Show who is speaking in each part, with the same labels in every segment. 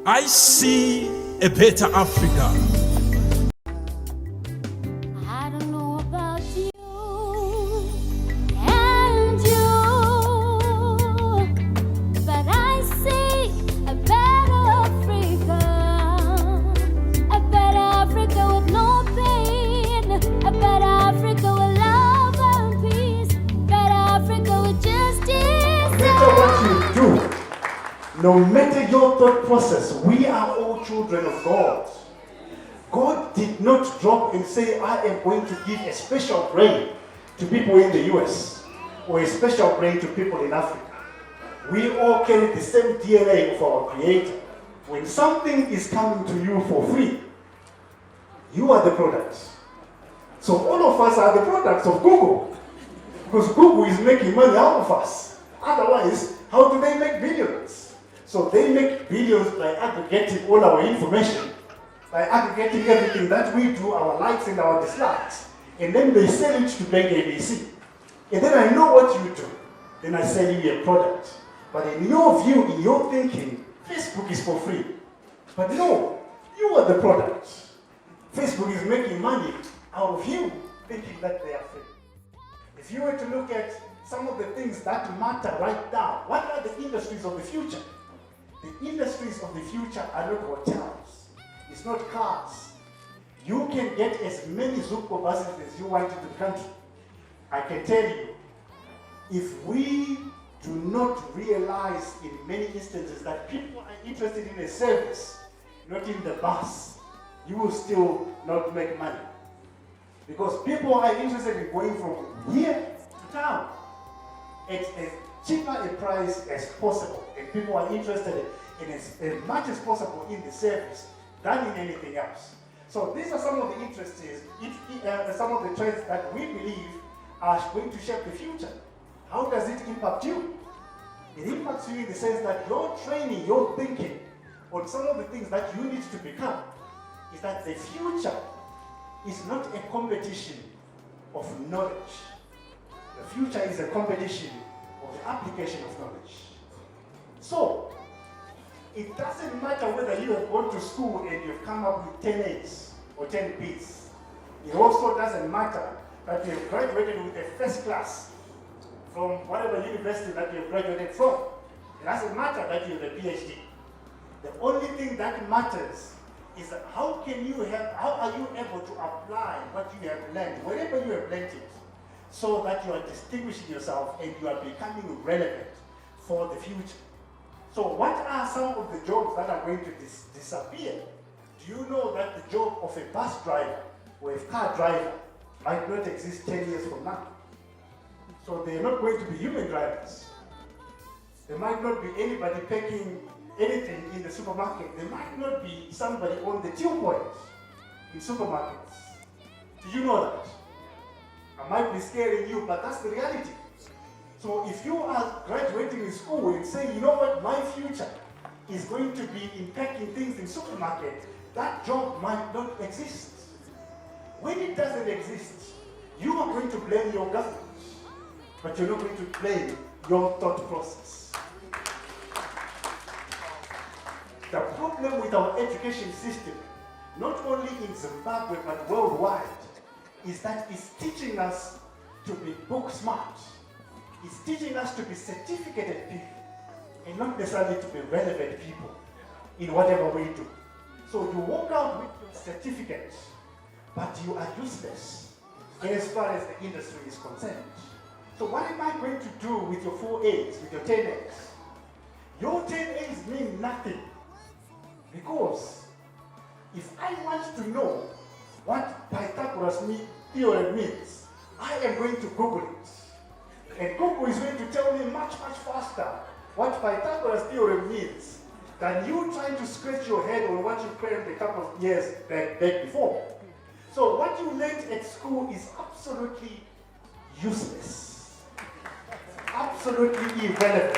Speaker 1: I see a better Africa.
Speaker 2: I don't know about you and you, but I see a better Africa with no pain, a better Africa with love and peace, better Africa with justice.
Speaker 3: No matter what you do, no matter your thought process, we are all children of God. God did not drop and say, I am going to give a special brain to people in the US or a special brain to people in Africa. We all carry the same DNA of our Creator. When something is coming to you for free, you are the product. So all of us are the products of Google, because Google is making money out of us. Otherwise, how do they make billions? So they make billions by aggregating all our information, by aggregating everything that we do, our likes and our dislikes, and then they sell it to Bank ABC. And then I know what you do. Then I sell you a product. But in your view, in your thinking, Facebook is for free. But no, you are the product. Facebook is making money out of you, thinking that they are free. If you were to look at some of the things that matter right now, what are the industries of the future? The industries of the future are not hotels. It's not cars. You can get as many Zuko buses as you want into the country. I can tell you, if we do not realize in many instances that people are interested in a service, not in the bus, you will still not make money. Because people are interested in going from here to town at as cheaper a price as possible. And people are interested in as much as possible in the service than in anything else. So these are some of the interests, some of the trends that we believe are going to shape the future. How does it impact you? It impacts you in the sense that your training, your thinking on some of the things that you need to become is that the future is not a competition of knowledge. The future is a competition of the application of knowledge. So, it doesn't matter whether you have gone to school and you've come up with 10 A's or 10 B's. It also doesn't matter that you have graduated with a first class from whatever university that you have graduated from. It doesn't matter that you have a PhD. The only thing that matters is that how are you able to apply what you have learned, wherever you have learned it, so that you are distinguishing yourself and you are becoming relevant for the future. So what are some of the jobs that are going to disappear? Do you know that the job of a bus driver or a car driver might not exist 10 years from now? So they're not going to be human drivers. There might not be anybody packing anything in the supermarket. There might not be somebody on the till point in supermarkets. Do you know that? I might be scaring you, but that's the reality. So if you are graduating in school and saying, you know what, my future is going to be in packing things in supermarket, that job might not exist. When it doesn't exist, you are going to blame your government, but you're not going to blame your thought process. The problem with our education system, not only in Zimbabwe but worldwide, is that it's teaching us to be book smart. It's teaching us to be certificated people and not necessarily to be relevant people in whatever we do. So you walk out with your certificate, but you are useless as far as the industry is concerned. So what am I going to do with your 4 A's, with your 10 A's? Your 10 A's mean nothing. Because if I want to know what Pythagoras theorem means, I am going to Google it. And Google is going to tell me much, much faster what Pythagoras theorem means than you trying to scratch your head on what you crammed a couple of years back before. So what you learned at school is absolutely useless. Absolutely irrelevant.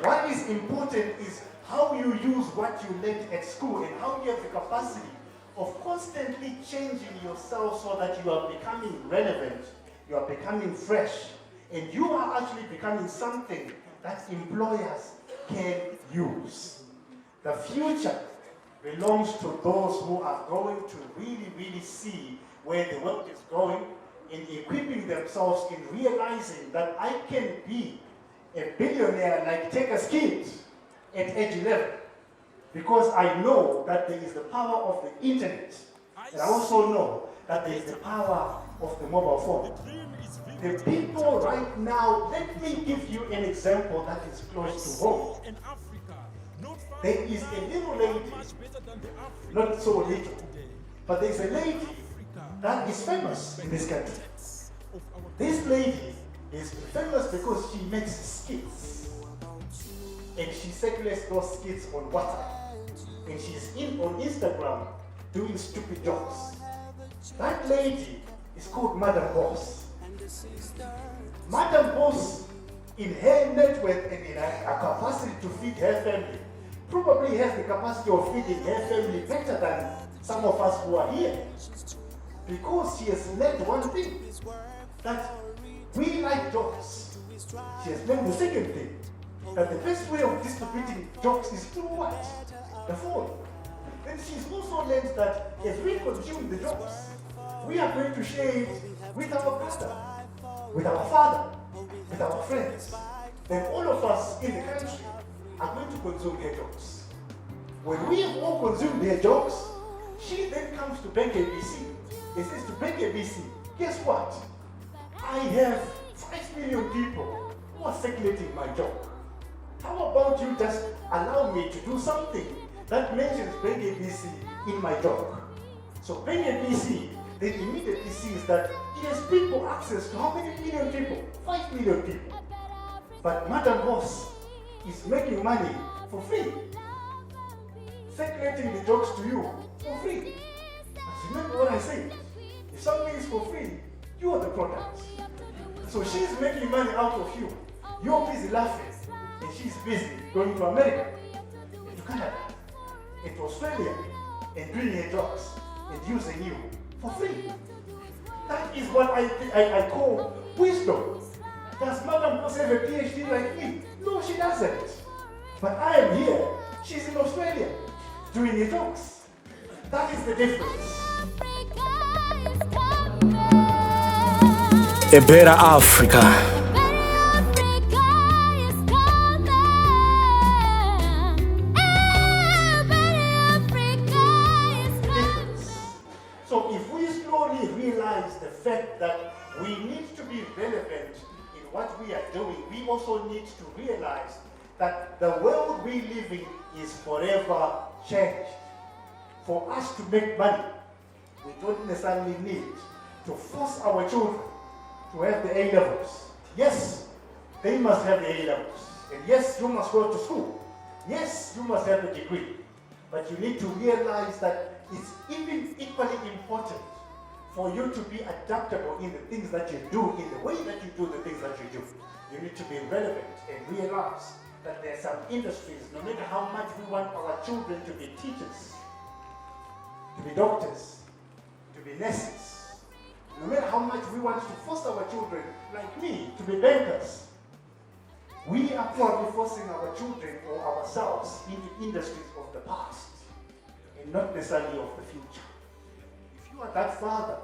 Speaker 3: What is important is how you use what you learned at school and how you have the capacity of constantly changing yourself so that you are becoming relevant, you are becoming fresh, and you are actually becoming something that employers can use. The future belongs to those who are going to really, really see where the world is going, in equipping themselves in realizing that I can be a billionaire like Taker's kids at age 11, because I know that there is the power of the internet, and I also know that there is the power of the mobile phone. The people right now, let me give you an example that is close to home. There is a little lady, not so little, but there's a lady that is famous in this country. This lady is famous because she makes skits, and she circulates those skits on WhatsApp, and she's on Instagram doing stupid jokes. That lady is called Madam Boss. Madam Boss, in her net worth and in her capacity to feed her family, probably has the capacity of feeding her family better than some of us who are here. Because she has learned one thing, that we like jokes. She has learned the second thing, that the best way of distributing jokes is through what? The phone. Then she's also learned that as we consume the jokes, we are going to share it with our brother, with our father, with our friends. Then all of us in the country are going to consume her jokes. When we have all consumed their jokes, she then comes to Bank ABC. It says to Bank ABC, guess what? I have 5 million people who are circulating my joke. How about you just allow me to do something that mentions Bank ABC in my joke? So Bank ABC then immediately sees that it has people access to how many million people? 5 million people. But Madam Boss is making money for free, circulating the jokes to you for free. But remember what I said, if something is for free, you are the product. So she's making money out of you. You're busy laughing, and she's busy going to America, and to Canada, and to Australia, and doing her jokes, and using you for free. That is what I call wisdom. Does Madam Boss have a PhD like me? No, she doesn't. But I am here. She's in Australia doing her jokes. That is the difference.
Speaker 1: A better Africa.
Speaker 3: So if we slowly realize the fact that we need to be relevant in what we are doing, we also need to realize that the world we live in is forever changed. For us to make money, we don't necessarily need to force our children to have the A-levels. Yes, they must have the A-levels. And yes, you must go to school. Yes, you must have a degree. But you need to realize that it's even equally important for you to be adaptable in the things that you do, in the way that you do the things that you do. You need to be relevant and realize that there are some industries, no matter how much we want our children to be teachers, to be doctors, to be nurses, no matter how much we want to force our children, like me, to be bankers, we are probably forcing our children or ourselves into industries of the past and not necessarily of the future. If you are that father,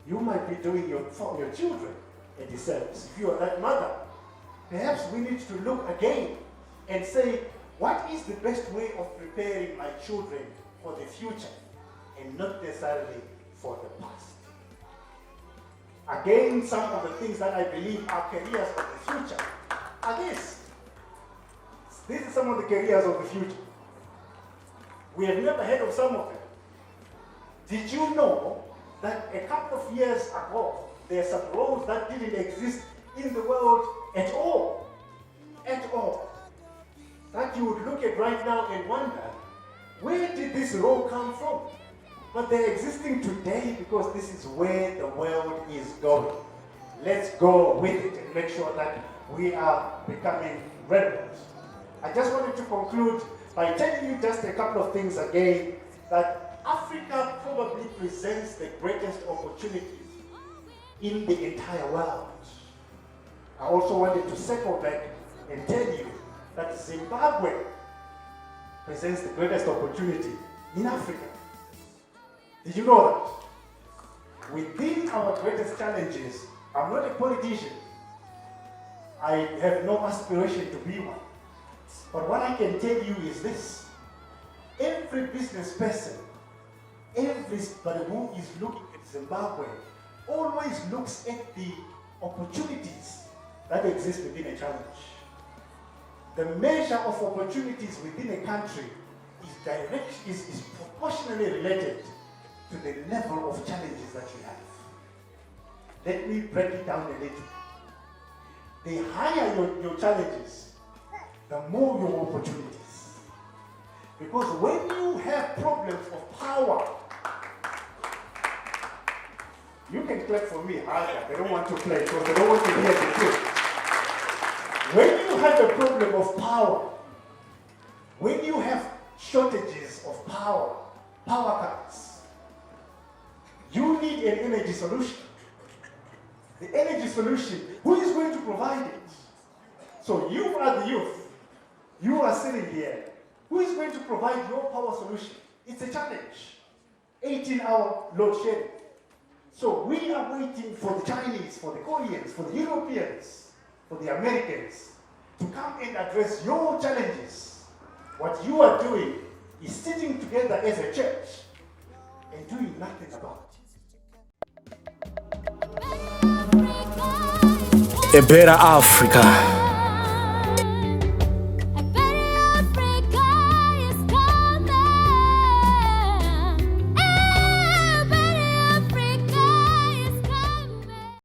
Speaker 3: you might be doing your children a disservice. If you are that mother, perhaps we need to look again and say, what is the best way of preparing my children for the future and not necessarily for the past? Again, some of the things that I believe are careers of the future are this. These are some of the careers of the future. We have never heard of some of them. Did you know that a couple of years ago, there are some roles that didn't exist in the world at all? At all. That you would look at right now and wonder, where did this role come from? But they're existing today because this is where the world is going. Let's go with it and make sure that we are becoming relevant. I just wanted to conclude by telling you just a couple of things again, that Africa probably presents the greatest opportunities in the entire world. I also wanted to circle back and tell you that Zimbabwe presents the greatest opportunity in Africa. Did you know that? Within our greatest challenges, I'm not a politician. I have no aspiration to be one. But what I can tell you is this. Every business person, everybody who is looking at Zimbabwe, always looks at the opportunities that exist within a challenge. The measure of opportunities within a country is proportionally related to the level of challenges that you have. Let me break it down a little. The higher your challenges, the more your opportunities. Because when you have problems of power, you can clap for me harder. They don't want to play because they don't want to hear the truth. When you have a problem of power, when you have shortages of power cuts, you need an energy solution. The energy solution, who is going to provide it? So you are the youth. You are sitting here. Who is going to provide your power solution? It's a challenge. 18-hour load shedding. So we are waiting for the Chinese, for the Koreans, for the Europeans, for the Americans to come and address your challenges. What you are doing is sitting together as a church and doing nothing about it.
Speaker 1: A better Africa.